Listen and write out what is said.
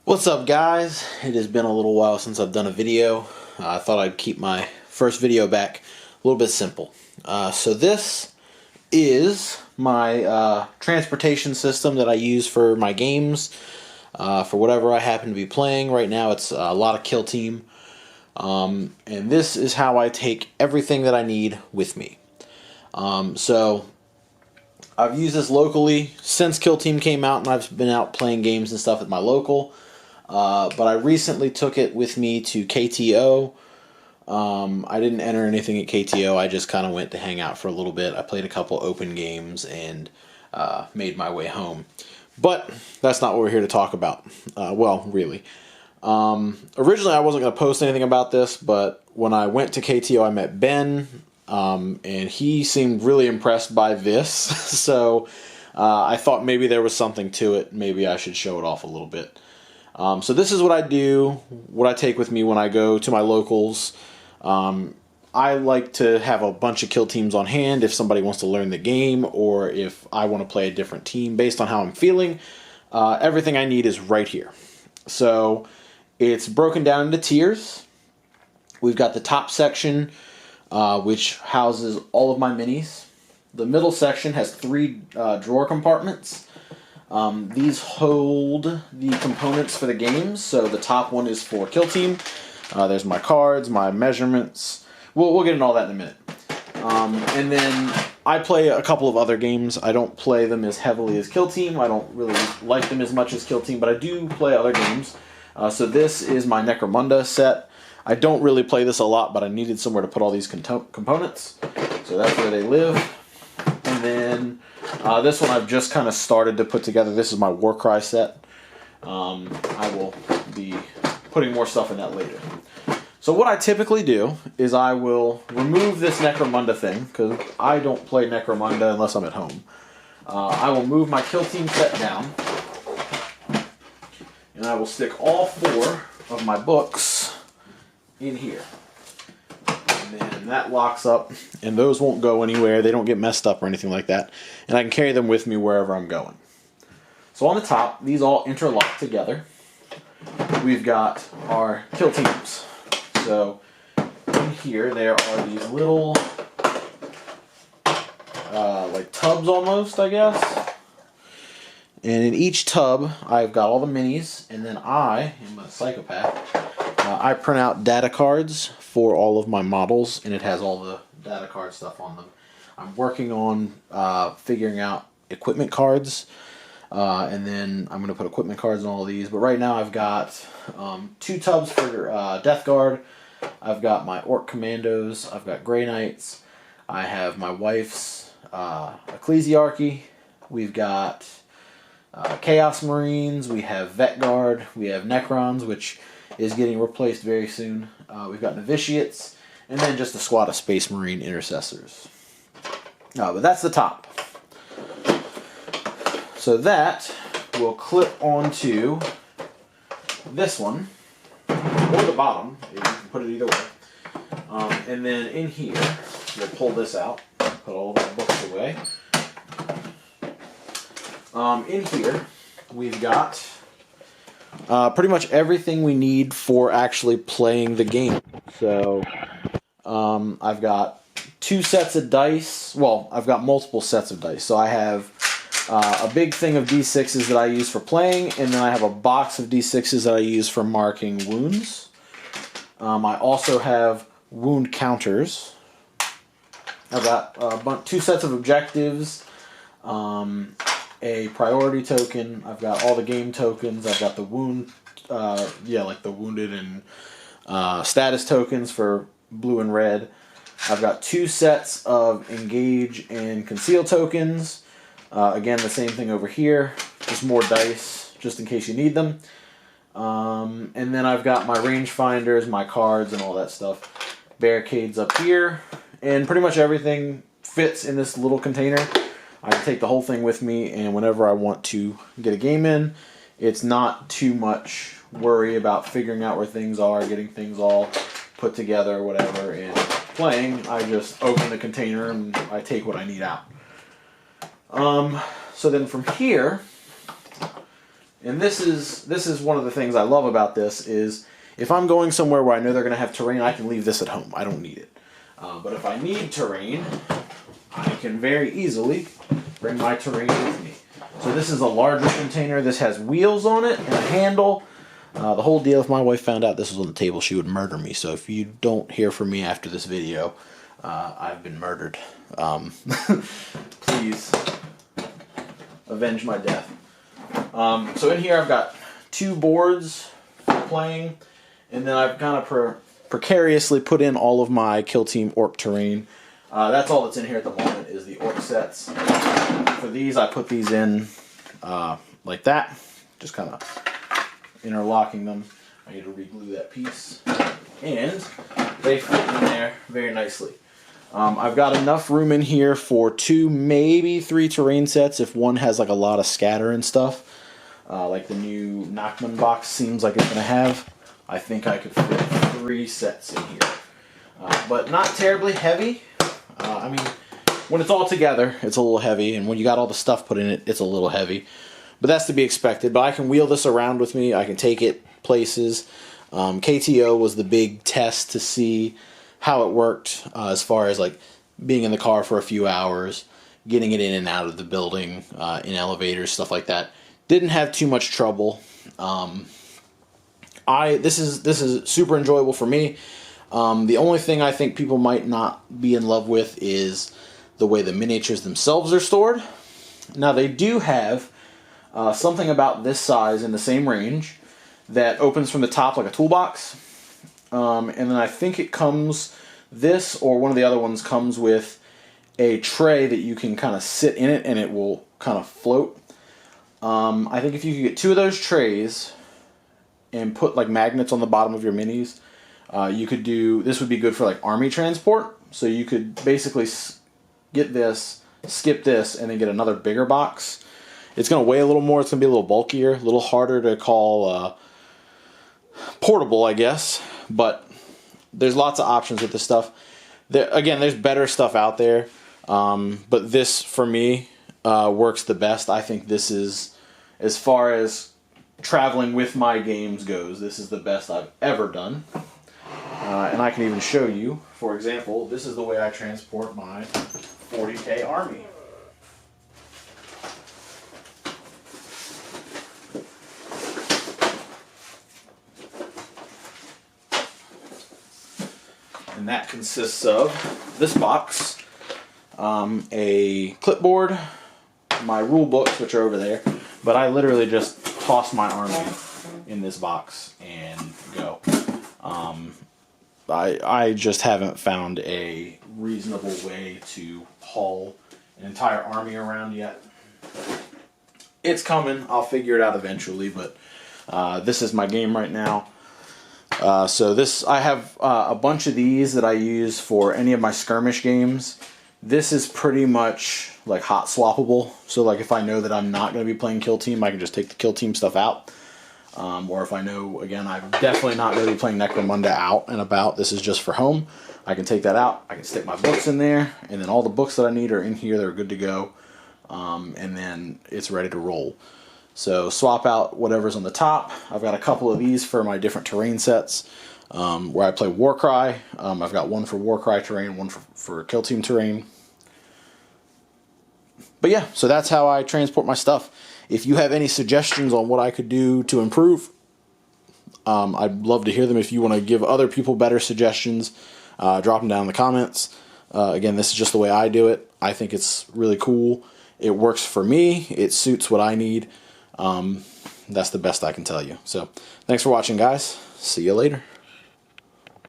What's up, guys? It has been a little while since I've done a video. I thought I'd keep my first video back a little bit simple. So this is my transportation system that I use for my games, for whatever I happen to be playing. Right now it's a lot of Killteam. And this is how I take everything that I need with me. So I've used this locally since Killteam came out, and I've been out playing games and stuff at my local. But I recently took it with me to KTO. I didn't enter anything at KTO. I just kind of went to hang out for a little bit. I played a couple open games and made my way home. But that's not what we're here to talk about. Well, really. Originally, I wasn't going to post anything about this, but when I went to KTO, I met Ben, and he seemed really impressed by this. So I thought maybe there was something to it. Maybe I should show it off a little bit. So this is what I do, what I take with me when I go to my locals. I like to have a bunch of kill teams on hand if somebody wants to learn the game, or if I want to play a different team based on how I'm feeling. Everything I need is right here. So it's broken down into tiers. We've got the top section, which houses all of my minis. The middle section has 3 drawer compartments. These hold the components for the games. So the top one is for Killteam. There's my cards, my measurements. We'll get into all that in a minute. And then I play a couple of other games. I don't play them as heavily as Killteam. I don't really like them as much as Killteam, but I do play other games. So this is my Necromunda set. I don't really play this a lot, but I needed somewhere to put all these components. So that's where they live. And then this one I've just kind of started to put together. This is my Warcry set. I will be putting more stuff in that later. So what I typically do is I will remove this Necromunda thing, because I don't play Necromunda unless I'm at home. I will move my Killteam set down, and I will stick all 4 of my books in here. And then that locks up, and those won't go anywhere. They don't get messed up or anything like that. And I can carry them with me wherever I'm going. So on the top, these all interlock together. We've got our kill teams. So in here there are these little like tubs almost, I guess. And in each tub, I've got all the minis, and then I am a psychopath. I print out data cards for all of my models, and it has all the data card stuff on them. I'm working on figuring out equipment cards, and then I'm going to put equipment cards on all of these. But right now I've got 2 tubs for Death Guard. I've got my Orc Commandos. I've got Grey Knights. I have my wife's Ecclesiarchy. We've got Chaos Marines. We have Vet Guard. We have Necrons, which is getting replaced very soon. We've got Novitiates, and then just a squad of Space Marine Intercessors. But that's the top. So that will clip onto this one, or the bottom. You can put it either way. And then in here, we'll pull this out, put all of our books away. In here, we've got pretty much everything we need for actually playing the game. So I've got 2 sets of dice. Well, I've got multiple sets of dice. So I have a big thing of D6s that I use for playing, and then I have a box of D6s that I use for marking wounds. I also have wound counters. I've got 2 sets of objectives, a priority token. I've got all the game tokens. I've got the wound, like the wounded and status tokens for blue and red. I've got 2 sets of engage and conceal tokens. Again, the same thing over here. Just more dice, just in case you need them. And then I've got my rangefinders, my cards, and all that stuff. Barricades up here. And pretty much everything fits in this little container. I can take the whole thing with me, and whenever I want to get a game in, it's not too much worry about figuring out where things are, getting things all put together or whatever, and playing. I just open the container and I take what I need out. So then from here, And this is one of the things I love about this is if I'm going somewhere where I know they're going to have terrain, I can leave this at home. I don't need it. But if I need terrain, I can very easily bring my terrain with me. So this is a larger container. This has wheels on it and a handle. The whole deal, if my wife found out this was on the table, she would murder me. So if you don't hear from me after this video, I've been murdered. Please avenge my death. So in here I've got 2 boards for playing, and then I've kind of precariously put in all of my Killteam orc terrain. That's all that's in here at the moment is the orc sets. For these, I put these in like that, just kind of interlocking them. I need to re-glue that piece, and they fit in there very nicely. I've got enough room in here for 2, maybe 3 terrain sets if one has like a lot of scatter and stuff, like the new Nachman box seems like it's going to have. I think I could fit 3 sets in here, but not terribly heavy. I mean, when it's all together, it's a little heavy, and when you got all the stuff put in it, it's a little heavy. But that's to be expected. But I can wheel this around with me. I can take it places. KTO was the big test to see how it worked as far as like being in the car for a few hours, getting it in and out of the building, in elevators, stuff like that. Didn't have too much trouble. This is super enjoyable for me. The only thing I think people might not be in love with is the way the miniatures themselves are stored. Now they do have something about this size in the same range that opens from the top like a toolbox. And then I think it comes, this or one of the other ones comes with a tray that you can kind of sit in it and it will kind of float. I think if you could get 2 of those trays and put like magnets on the bottom of your minis, you could do, this would be good for like army transport. So you could basically get this, skip this, and then get another bigger box. It's going to weigh a little more, it's going to be a little bulkier, a little harder to call portable, I guess. But there's lots of options with this stuff. Again, there's better stuff out there, but this for me works the best. I think this is, as far as traveling with my games goes, this is the best I've ever done. And I can even show you, for example, this is the way I transport my 40K army. And that consists of this box, a clipboard, my rule books, which are over there, but I literally just toss my army in this box and go. I just haven't found a reasonable way to haul an entire army around yet. It's coming. I'll figure it out eventually, but this is my game right now. So this, I have a bunch of these that I use for any of my skirmish games. This is pretty much like hot swappable. So like if I know that I'm not going to be playing Killteam, I can just take the Killteam stuff out. Or if I know, again, I'm definitely not going to be playing Necromunda out and about, this is just for home, I can take that out, I can stick my books in there, and then all the books that I need are in here, they're good to go, and then it's ready to roll. So swap out whatever's on the top. I've got a couple of these for my different terrain sets, where I play Warcry. I've got one for Warcry terrain, one for Killteam terrain. But yeah, so that's how I transport my stuff. If you have any suggestions on what I could do to improve, I'd love to hear them. If you want to give other people better suggestions, drop them down in the comments. Again, this is just the way I do it. I think it's really cool. It works for me. It suits what I need. That's the best I can tell you. So, thanks for watching, guys. See you later.